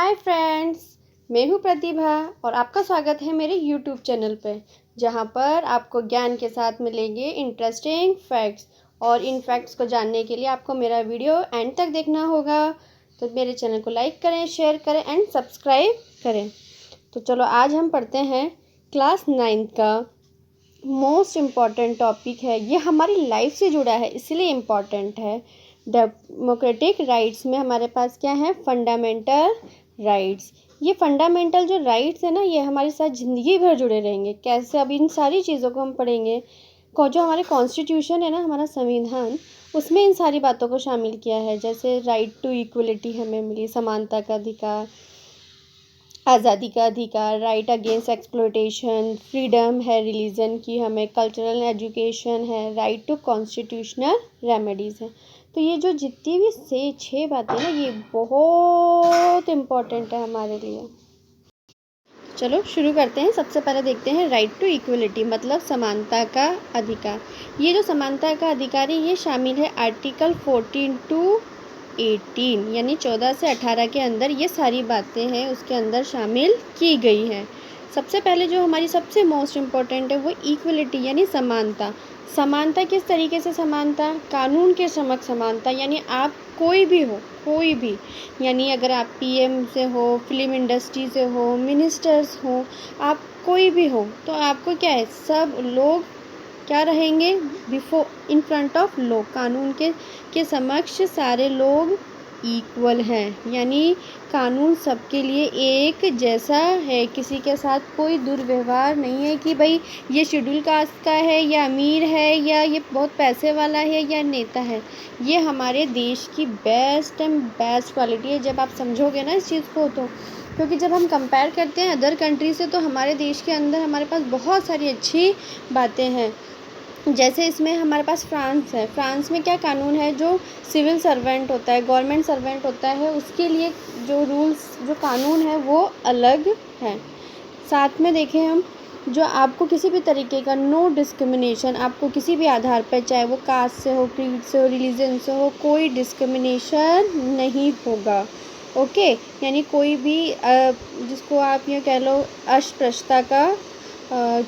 Hi friends, मैं हूँ प्रतिभा और आपका स्वागत है मेरे यूट्यूब चैनल पर, जहाँ पर आपको ज्ञान के साथ मिलेंगे इंटरेस्टिंग फैक्ट्स। और इन फैक्ट्स को जानने के लिए आपको मेरा वीडियो एंड तक देखना होगा। तो मेरे चैनल को लाइक करें, शेयर करें एंड सब्सक्राइब करें। तो चलो आज हम पढ़ते हैं क्लास 9th का मोस्ट इम्पॉर्टेंट टॉपिक है। ये हमारी लाइफ से जुड़ा है इसलिए इम्पॉर्टेंट है। डेमोक्रेटिक राइट्स में हमारे पास क्या है? Fundamental rights. ये फंडामेंटल जो राइट्स है ना, ये हमारे साथ ज़िंदगी भर जुड़े रहेंगे। कैसे? अब इन सारी चीज़ों को हम पढ़ेंगे। जो हमारे कॉन्स्टिट्यूशन है ना, हमारा संविधान, उसमें इन सारी बातों को शामिल किया है। जैसे राइट टू इक्वलिटी हमें मिली, समानता का अधिकार, आज़ादी का अधिकार, राइट अगेंस्ट एक्सप्लॉयटेशन, फ्रीडम है रिलीजन की, हमें कल्चरल एजुकेशन है, राइट टू कॉन्स्टिट्यूशनल रेमेडीज़ है। तो ये जो जितनी भी 6 बातें ना, ये बहुत इम्पॉर्टेंट है हमारे लिए। चलो शुरू करते हैं। सबसे पहले देखते हैं राइट टू इक्वलिटी मतलब समानता का अधिकार। ये जो समानता का अधिकार है, ये शामिल है आर्टिकल 14 to 18 यानी 14 से 18 के अंदर ये सारी बातें हैं उसके अंदर शामिल की गई हैं। सबसे पहले जो हमारी सबसे मोस्ट इम्पॉर्टेंट है वो इक्वलिटी यानी समानता। समानता किस तरीके से? समानता कानून के समक्ष समानता, यानी आप कोई भी हो, कोई भी, यानी अगर आप पीएम से हो, फिल्म इंडस्ट्री से हो, मिनिस्टर्स हो, आप कोई भी हो, तो आपको क्या है? सब लोग क्या रहेंगे? Before in front of law, कानून के समक्ष सारे लोग इक्वल हैं। यानी कानून सबके लिए एक जैसा है, किसी के साथ कोई दुर्व्यवहार नहीं है कि भाई ये शेड्यूल कास्ट का है या अमीर है या ये बहुत पैसे वाला है या नेता है। ये हमारे देश की बेस्ट एंड बेस्ट क्वालिटी है जब आप समझोगे ना इस चीज़ को। तो क्योंकि जब हम कंपेयर करते हैं अदर कंट्री से, तो हमारे देश के अंदर हमारे पास बहुत सारी अच्छी बातें हैं। जैसे इसमें हमारे पास फ्रांस है। फ्रांस में क्या कानून है? जो सिविल सर्वेंट होता है, गवर्नमेंट सर्वेंट होता है, उसके लिए जो रूल्स, जो कानून है वो अलग है। साथ में देखें हम, जो आपको किसी भी तरीके का नो डिस्क्रिमिनेशन, आपको किसी भी आधार पर, चाहे वो कास्ट से हो, क्रीड से हो, रिलीजन से हो, कोई डिस्क्रिमिनेशन नहीं होगा। ओके, यानी कोई भी जिसको आप ये कह लो अस्पृश्यता का,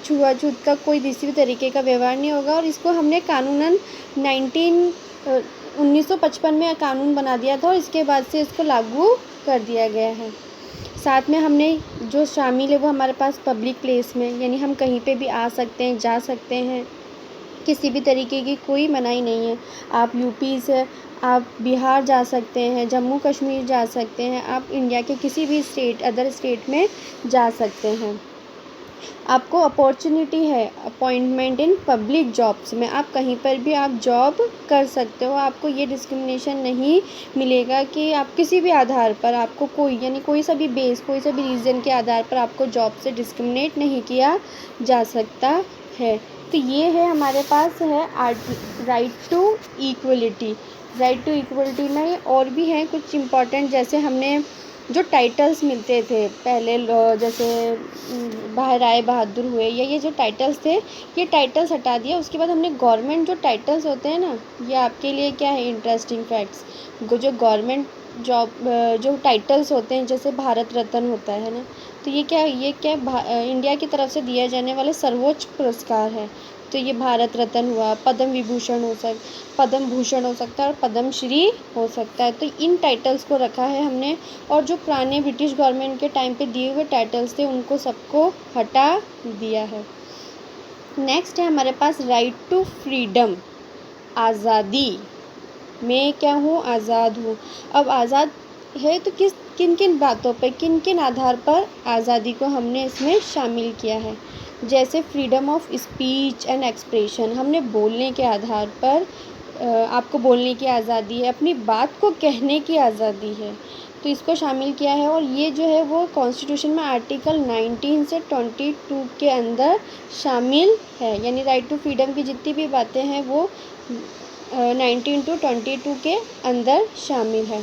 छुआछूत का, कोई किसी भी तरीके का व्यवहार नहीं होगा। और इसको हमने कानूनन 1955 में कानून बना दिया था और इसके बाद से इसको लागू कर दिया गया है। साथ में हमने जो शामिल है वो हमारे पास पब्लिक प्लेस में, यानी हम कहीं पे भी आ सकते हैं, जा सकते हैं, किसी भी तरीके की कोई मनाही नहीं है। आप यूपी से आप बिहार जा सकते हैं, जम्मू कश्मीर जा सकते हैं, आप इंडिया के किसी भी स्टेट, अदर स्टेट में जा सकते हैं। आपको अपॉर्चुनिटी है अपॉइंटमेंट इन पब्लिक जॉब्स में, आप कहीं पर भी आप जॉब कर सकते हो। आपको ये डिस्क्रिमिनेशन नहीं मिलेगा कि आप किसी भी आधार पर, आपको कोई, यानी कोई सा भी बेस, कोई सा भी रीज़न के आधार पर आपको जॉब से डिस्क्रिमिनेट नहीं किया जा सकता है। तो ये है हमारे पास है right to equality. Right to equality में और भी हैं कुछ इम्पॉर्टेंट, जैसे हमने जो टाइटल्स मिलते थे पहले, जैसे राय बहादुर हुए, या ये जो टाइटल्स थे, ये टाइटल्स हटा दिया। उसके बाद हमने गवर्नमेंट जो टाइटल्स होते हैं ना, ये आपके लिए क्या है इंटरेस्टिंग फैक्ट्स, जो गवर्नमेंट जॉब जो टाइटल्स होते हैं, जैसे भारत रत्न होता है ना, तो ये क्या इंडिया की तरफ से दिया जाने वाला सर्वोच्च पुरस्कार है। तो ये भारत रत्न हुआ, पद्म भूषण हो सकता है और पद्म श्री हो सकता है। तो इन टाइटल्स को रखा है हमने, और जो पुराने ब्रिटिश गवर्नमेंट के टाइम पे दिए हुए टाइटल्स थे उनको सबको हटा दिया है। नेक्स्ट है हमारे पास राइट टू फ्रीडम, आज़ादी। मैं क्या हूँ? आज़ाद हूँ। अब आज़ाद है तो किन किन बातों पे, किन किन आधार पर आज़ादी को हमने इसमें शामिल किया है? जैसे freedom of speech and expression, हमने बोलने के आधार पर, आपको बोलने की आज़ादी है, अपनी बात को कहने की आज़ादी है, तो इसको शामिल किया है। और ये जो है वो कॉन्स्टिट्यूशन में आर्टिकल 19 से 22 के अंदर शामिल है। यानी राइट टू फ्रीडम की जितनी भी बातें हैं वो 19 to 22 के अंदर शामिल है।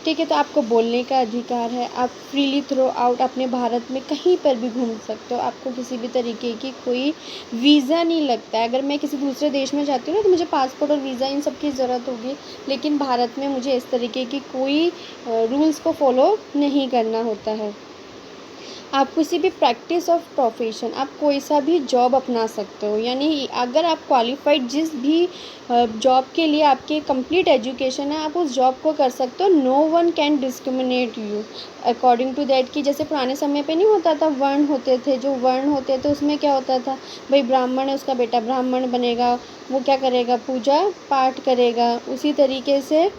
ठीक है। तो आपको बोलने का अधिकार है, आप फ्रीली थ्रू आउट अपने भारत में कहीं पर भी घूम सकते हो, आपको किसी भी तरीके की कोई वीज़ा नहीं लगता है। अगर मैं किसी दूसरे देश में जाती हूँ ना तो मुझे पासपोर्ट और वीज़ा इन सब की ज़रूरत होगी, लेकिन भारत में मुझे इस तरीके की कोई रूल्स को फॉलो नहीं करना होता है। आप किसी भी प्रैक्टिस ऑफ प्रोफेशन, आप कोई सा भी जॉब अपना सकते हो, यानी अगर आप क्वालिफाइड जिस भी जॉब के लिए आपकी कंप्लीट एजुकेशन है, आप उस जॉब को कर सकते हो। No one can discriminate you according to that, कि जैसे पुराने समय पे नहीं होता था, वर्ण होते थे, जो वर्ण होते थे उसमें क्या होता था, भाई ब्राह्मण है उसका बेटा ब्राह्मण बनेगा, वो क्या करेगा, पूजा पाठ करेगा। उसी तरीके से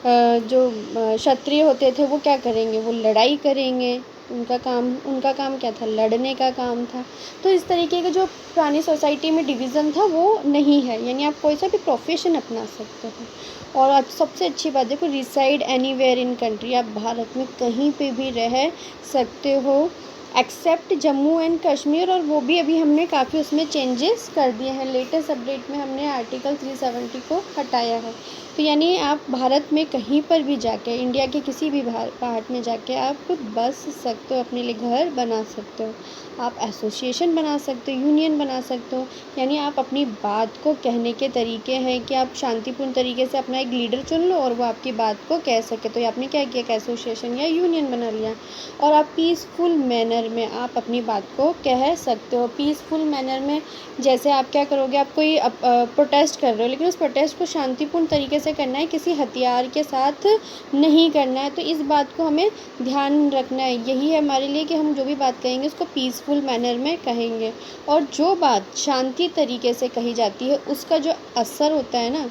जो क्षत्रिय होते थे वो क्या करेंगे, वो लड़ाई करेंगे, उनका काम क्या था, लड़ने का काम था। तो इस तरीके का जो पुरानी सोसाइटी में डिवीज़न था वो नहीं है, यानी आप कोई सा भी प्रोफेशन अपना सकते हो। और आज सबसे अच्छी बात देखो, रिसाइड एनीवेयर इन कंट्री, आप भारत में कहीं पे भी रह सकते हो एक्सेप्ट जम्मू एंड कश्मीर, और वो भी अभी हमने काफ़ी उसमें चेंजेस कर दिए हैं। लेटेस्ट अपडेट में हमने आर्टिकल 370 को हटाया है। तो यानी आप भारत में कहीं पर भी जाके, इंडिया के किसी भी पार्ट में जाके आप बस सकते हो, अपने लिए घर बना सकते हो, आप एसोसिएशन बना सकते हो, यूनियन बना सकते हो। यानी आप अपनी बात को कहने के तरीके हैं कि आप शांतिपूर्ण तरीके से अपना एक लीडर चुन लो और वो आपकी बात को कह सके। तो आपने क्या किया, एक एसोसिएशन या यूनियन बना लिया, और आप पीसफुल मैनर में आप अपनी बात को कह सकते हो। पीसफुल मैनर में जैसे आप क्या करोगे, आप कोई प्रोटेस्ट कर रहे हो, लेकिन उस प्रोटेस्ट को शांतिपूर्ण तरीके से करना है, किसी हथियार के साथ नहीं करना है। तो इस बात को हमें ध्यान रखना है, यही है हमारे लिए कि हम जो भी बात कहेंगे उसको पीसफुल मैनर में कहेंगे। और जो बात शांति तरीके से कही जाती है उसका जो असर होता है ना,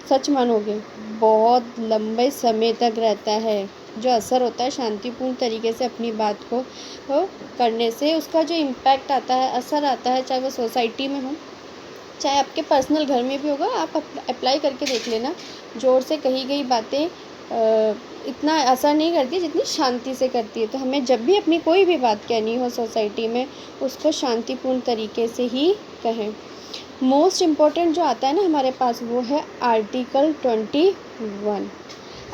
सच मानोगे बहुत लंबे समय तक रहता है। जो असर होता है शांतिपूर्ण तरीके से अपनी बात को करने से, उसका जो इम्पैक्ट आता है, असर आता है, चाहे वो सोसाइटी में हो, चाहे आपके पर्सनल घर में भी होगा, आप अप्लाई करके देख लेना। ज़ोर से कही गई बातें इतना असर नहीं करती जितनी शांति से करती है। तो हमें जब भी अपनी कोई भी बात कहनी हो सोसाइटी में, उसको शांतिपूर्ण तरीके से ही कहें। मोस्ट इम्पॉर्टेंट जो आता है ना हमारे पास, वो है आर्टिकल 21।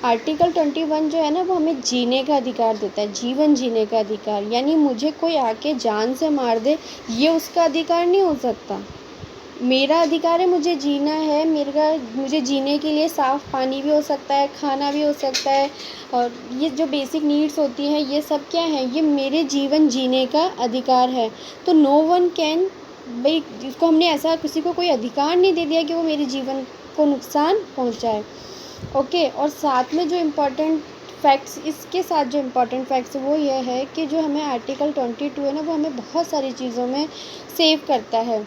आर्टिकल 21 जो है ना, वो हमें जीने का अधिकार देता है, जीवन जीने का अधिकार। यानी मुझे कोई आके जान से मार दे, ये उसका अधिकार नहीं हो सकता। मेरा अधिकार है, मुझे जीना है, मुझे जीने के लिए साफ़ पानी भी हो सकता है, खाना भी हो सकता है, और ये जो बेसिक नीड्स होती हैं ये सब क्या है, ये मेरे जीवन जीने का अधिकार है। तो नो वन कैन, भाई जिसको हमने ऐसा किसी को कोई अधिकार नहीं दे दिया कि वो मेरे जीवन को नुकसान पहुंचाए। ओके। और साथ में जो इम्पोर्टेंट फैक्ट्स, इसके साथ जो इम्पोर्टेंट फैक्ट्स वो ये है कि जो हमें आर्टिकल 22 है ना, वो हमें बहुत सारी चीज़ों में सेव करता है।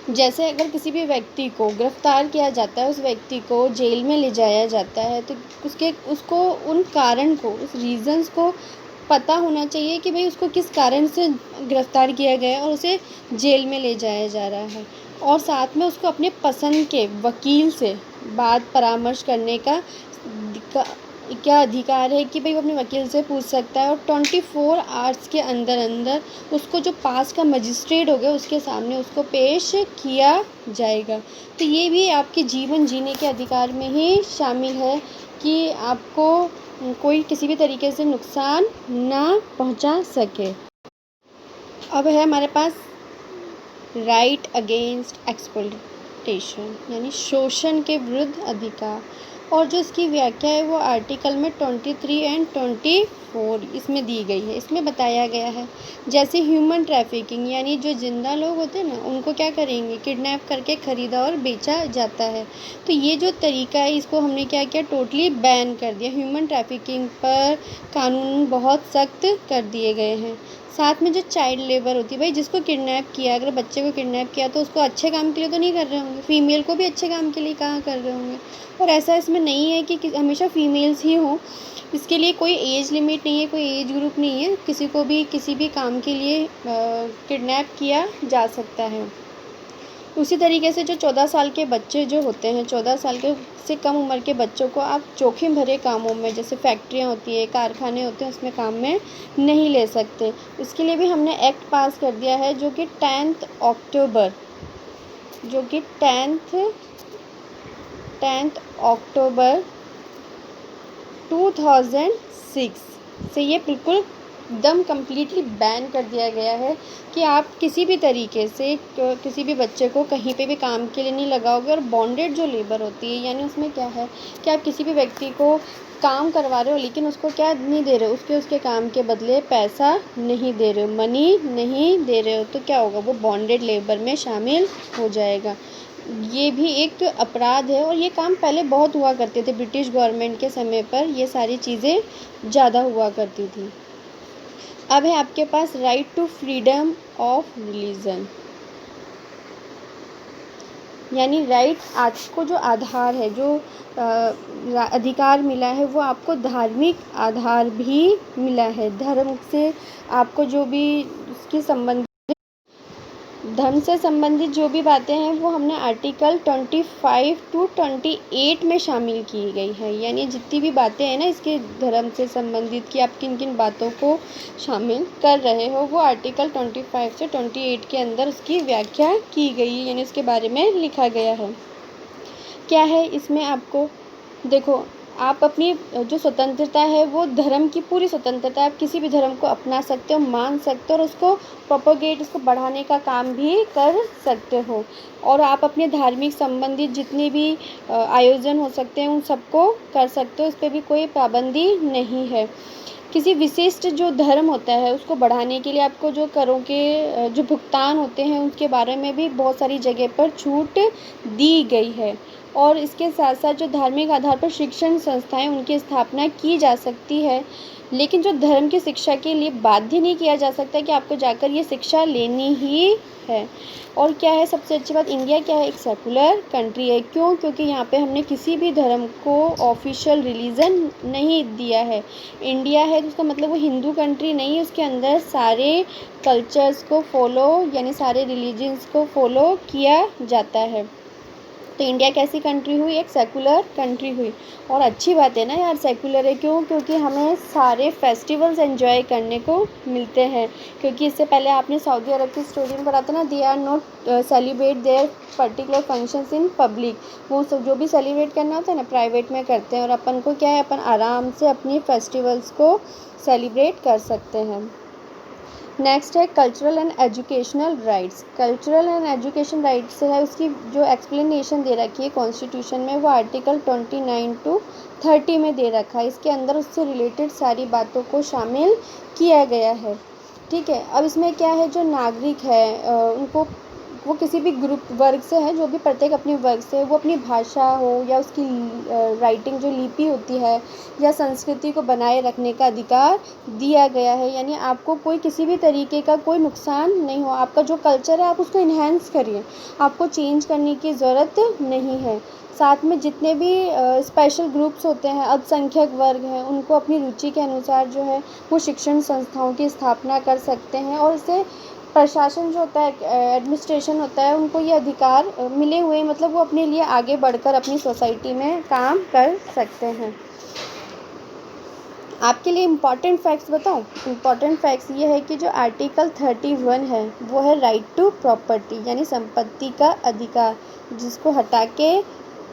जैसे अगर किसी भी व्यक्ति को गिरफ्तार किया जाता है, उस व्यक्ति को जेल में ले जाया जाता है, तो उसको उन कारण को, उस रीज़न्स को पता होना चाहिए कि भाई उसको किस कारण से गिरफ्तार किया गया है और उसे जेल में ले जाया जा रहा है। और साथ में उसको अपने पसंद के वकील से बात परामर्श करने का क्या अधिकार है कि भाई वो अपने वकील से पूछ सकता है। और 24 आवर्स के अंदर अंदर उसको जो पास का मजिस्ट्रेट होगा उसके सामने उसको पेश किया जाएगा। तो ये भी आपके जीवन जीने के अधिकार में ही शामिल है कि आपको कोई किसी भी तरीके से नुकसान ना पहुंचा सके। अब है हमारे पास राइट अगेंस्ट एक्सप्लॉयटेशन, यानी शोषण के विरुद्ध अधिकार। और जो इसकी व्याख्या है वो आर्टिकल में 23 एंड 24 इसमें दी गई है। इसमें बताया गया है जैसे ह्यूमन ट्रैफिकिंग, यानी जो जिंदा लोग होते हैं ना, उनको क्या करेंगे, किडनैप करके ख़रीदा और बेचा जाता है। तो ये जो तरीका है इसको हमने क्या किया, टोटली बैन कर दिया। ह्यूमन ट्रैफिकिंग पर कानून बहुत सख्त कर दिए गए हैं। साथ में जो चाइल्ड लेबर होती है, भाई जिसको किडनैप किया, अगर बच्चे को किडनैप किया तो उसको अच्छे काम के लिए तो नहीं कर रहे होंगे, फीमेल को भी अच्छे काम के लिए कहाँ कर रहे होंगे। और ऐसा इसमें नहीं है कि हमेशा फीमेल्स ही हों, इसके लिए कोई एज लिमिट नहीं है, कोई एज ग्रुप नहीं है, किसी को भी किसी भी काम के लिए किडनैप किया जा सकता है। उसी तरीके से जो 14 साल के बच्चे जो होते हैं, 14 साल के से कम उम्र के बच्चों को आप जोखिम भरे कामों में, जैसे फैक्ट्रियाँ होती है, कारखाने होते हैं, उसमें काम में नहीं ले सकते। इसके लिए भी हमने एक्ट पास कर दिया है जो कि 10 अक्टूबर 10 अक्टूबर 2006 से ये बिल्कुल एकदम कम्प्लीटली बैन कर दिया गया है कि आप किसी भी तरीके से किसी भी बच्चे को कहीं पे भी काम के लिए नहीं लगाओगे। और बॉन्डेड जो लेबर होती है, यानी उसमें क्या है कि आप किसी भी व्यक्ति को काम करवा रहे हो लेकिन उसको क्या नहीं दे रहे हो, उसके काम के बदले पैसा नहीं दे रहे हो, मनी नहीं दे रहे हो, तो क्या होगा, वो बॉन्डेड लेबर में शामिल हो जाएगा। ये भी एक अपराध है और ये काम पहले बहुत हुआ करते थे। ब्रिटिश गवर्नमेंट के समय पर ये सारी चीज़ें ज़्यादा हुआ करती थी। अब है आपके पास right to freedom of religion, यानी राइट आपको जो आधार है, जो अधिकार मिला है, वो आपको धार्मिक आधार भी मिला है। धर्म से आपको जो भी उसकी धर्म से संबंधित जो भी बातें हैं वो हमने आर्टिकल 25 टू 28 में शामिल की गई है। यानी जितनी भी बातें हैं ना इसके धर्म से संबंधित कि आप किन किन बातों को शामिल कर रहे हो, वो आर्टिकल 25 से 28 के अंदर उसकी व्याख्या की गई है, यानी उसके बारे में लिखा गया है। क्या है इसमें, आपको देखो, आप अपनी जो स्वतंत्रता है वो धर्म की पूरी स्वतंत्रता है, आप किसी भी धर्म को अपना सकते हो, मान सकते हो और उसको प्रोपोगेट, उसको बढ़ाने का काम भी कर सकते हो। और आप अपने धार्मिक संबंधित जितने भी आयोजन हो सकते हैं उन सबको कर सकते हो, इस पर भी कोई पाबंदी नहीं है। किसी विशिष्ट जो धर्म होता है उसको बढ़ाने के लिए आपको जो करों के जो भुगतान होते हैं उसके बारे में भी बहुत सारी जगह पर छूट दी गई है। और इसके साथ साथ जो धार्मिक आधार पर शिक्षण संस्थाएं उनकी स्थापना की जा सकती है, लेकिन जो धर्म की शिक्षा के लिए बाध्य नहीं किया जा सकता कि आपको जाकर ये शिक्षा लेनी ही है। और क्या है सबसे अच्छी बात, इंडिया क्या है, एक सेकुलर कंट्री है। क्यों? क्योंकि यहाँ पे हमने किसी भी धर्म को ऑफिशियल रिलीजन नहीं दिया है। इंडिया है तो उसका मतलब वो हिंदू कंट्री नहीं है, उसके अंदर सारे कल्चर्स को फॉलो, यानी सारे रिलीजन्स को फॉलो किया जाता है। तो इंडिया कैसी कंट्री हुई, एक सेकुलर कंट्री हुई। और अच्छी बात है ना यार, सेकुलर है। क्यों? क्योंकि हमें सारे फेस्टिवल्स एंजॉय करने को मिलते हैं। क्योंकि इससे पहले आपने सऊदी अरब की स्टोरी में पढ़ा था ना, they are not celebrate their particular functions in public. वो सब जो भी सेलिब्रेट करना होता है ना प्राइवेट में करते हैं, और अपन को क्या है, अपन आराम से अपनी फेस्टिवल्स को सेलिब्रेट कर सकते हैं। नेक्स्ट है cultural and educational rights. Cultural and education rights है, उसकी जो एक्सप्लेनेशन दे रखी है कॉन्स्टिट्यूशन में, वो आर्टिकल 29 टू 30 में दे रखा है। इसके अंदर उससे रिलेटेड सारी बातों को शामिल किया गया है। ठीक है, अब इसमें क्या है, जो नागरिक है उनको, वो किसी भी ग्रुप वर्ग से है, जो भी प्रत्येक अपने वर्ग से, वो अपनी भाषा हो या उसकी राइटिंग जो लिपि होती है या संस्कृति को बनाए रखने का अधिकार दिया गया है। यानी आपको कोई किसी भी तरीके का कोई नुकसान नहीं हो, आपका जो कल्चर है आप उसको इन्हेंस करिए, आपको चेंज करने की ज़रूरत नहीं है। साथ में जितने भी स्पेशल ग्रुप्स होते हैं, अल्पसंख्यक वर्ग हैं, उनको अपनी रुचि के अनुसार जो है वो शिक्षण संस्थाओं की स्थापना कर सकते हैं। और इससे प्रशासन जो होता है, एडमिनिस्ट्रेशन होता है, उनको ये अधिकार मिले हुए, मतलब वो अपने लिए आगे बढ़कर अपनी सोसाइटी में काम कर सकते हैं। आपके लिए इम्पॉर्टेंट फैक्ट्स बताऊं? इम्पॉर्टेंट फैक्ट्स ये है कि जो आर्टिकल 31 है वो है राइट टू प्रॉपर्टी, यानी संपत्ति का अधिकार, जिसको हटा के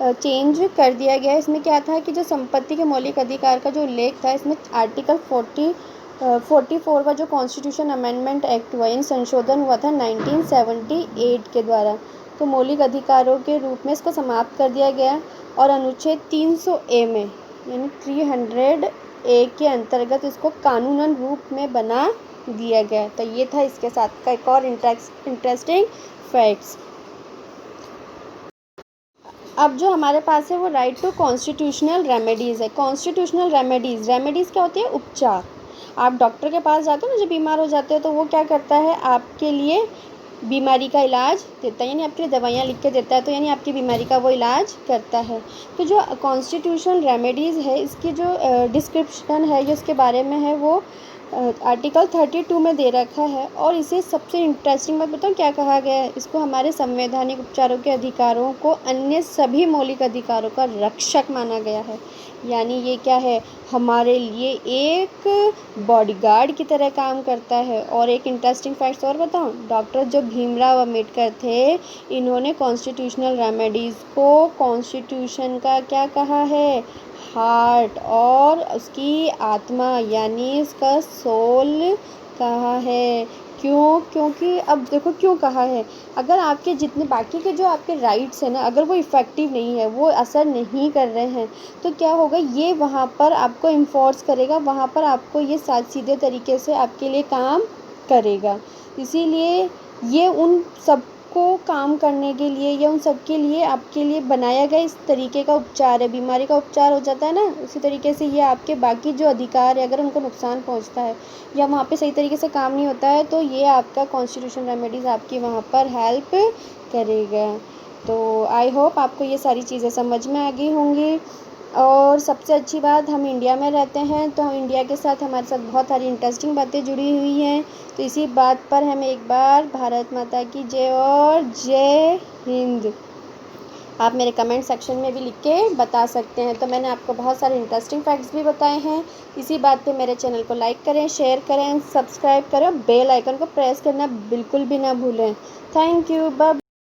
चेंज कर दिया गया है। इसमें क्या था कि जो संपत्ति के मौलिक अधिकार का जो उल्लेख था, इसमें आर्टिकल 44 जो कॉन्स्टिट्यूशन अमेंडमेंट एक्ट हुआ, यानी संशोधन हुआ था 1978 के द्वारा, तो मौलिक अधिकारों के रूप में इसको समाप्त कर दिया गया। और अनुच्छेद 300A में, यानी 300A के अंतर्गत इसको कानूनन रूप में बना दिया गया। तो ये था इसके साथ का एक और इंटरेस्टिंग फैक्ट्स। अब जो हमारे पास है वो राइट टू कॉन्स्टिट्यूशनल रेमेडीज़ है। कॉन्स्टिट्यूशनल रेमेडीज़ क्या होती है? उपचार। आप डॉक्टर के पास जाते हो ना, जब बीमार हो जाते हो, तो वो क्या करता है, आपके लिए बीमारी का इलाज देता है, यानी आपके लिए दवाइयाँ लिख के देता है, तो यानी आपकी बीमारी का वो इलाज करता है। तो जो कॉन्स्टिट्यूशनल रेमेडीज़ है, इसकी जो डिस्क्रिप्शन है, जो इसके बारे में है, वो आर्टिकल 32 में दे रखा है। और इसे सबसे इंटरेस्टिंग बात बताऊँ क्या कहा गया है, इसको हमारे संवैधानिक उपचारों के अधिकारों को अन्य सभी मौलिक अधिकारों का रक्षक माना गया है। यानी ये क्या है, हमारे लिए एक बॉडीगार्ड की तरह काम करता है। और एक इंटरेस्टिंग फैक्ट्स और बताऊँ, डॉक्टर जो भीमराव अंबेडकर थे, इन्होंने कॉन्स्टिट्यूशनल रेमेडीज़ को कॉन्स्टिट्यूशन का क्या कहा है, हार्ट और उसकी आत्मा यानी उसका सोल कहा है। क्यों? क्योंकि अब देखो क्यों कहा है, अगर आपके जितने बाकी के जो आपके राइट्स हैं ना, अगर वो इफ़ेक्टिव नहीं है, वो असर नहीं कर रहे हैं, तो क्या होगा, ये वहाँ पर आपको इन्फोर्स करेगा, वहाँ पर आपको ये सीधे तरीके से आपके लिए काम करेगा। इसीलिए ये उन सबको काम करने के लिए या उन सब के लिए आपके लिए बनाया गया इस तरीके का उपचार है। बीमारी का उपचार हो जाता है ना, उसी तरीके से ये आपके बाकी जो अधिकार है, अगर उनको नुकसान पहुंचता है या वहाँ पे सही तरीके से काम नहीं होता है, तो ये आपका कॉन्स्टिट्यूशन रेमेडीज़ आपकी वहाँ पर हेल्प करेगा। तो आई होप आपको ये सारी चीज़ें समझ में आ गई होंगी। और सबसे अच्छी बात, हम इंडिया में रहते हैं, तो हम इंडिया के साथ हमारे साथ बहुत सारी इंटरेस्टिंग बातें जुड़ी हुई हैं। तो इसी बात पर हम एक बार भारत माता की जय और जय हिंद आप मेरे कमेंट सेक्शन में भी लिख के बता सकते हैं। तो मैंने आपको बहुत सारे इंटरेस्टिंग फैक्ट्स भी बताए हैं। इसी बात पे मेरे चैनल को लाइक करें, शेयर करें, सब्सक्राइब करें, बेल आइकन को प्रेस करना बिल्कुल भी ना भूलें। Thank you, bye.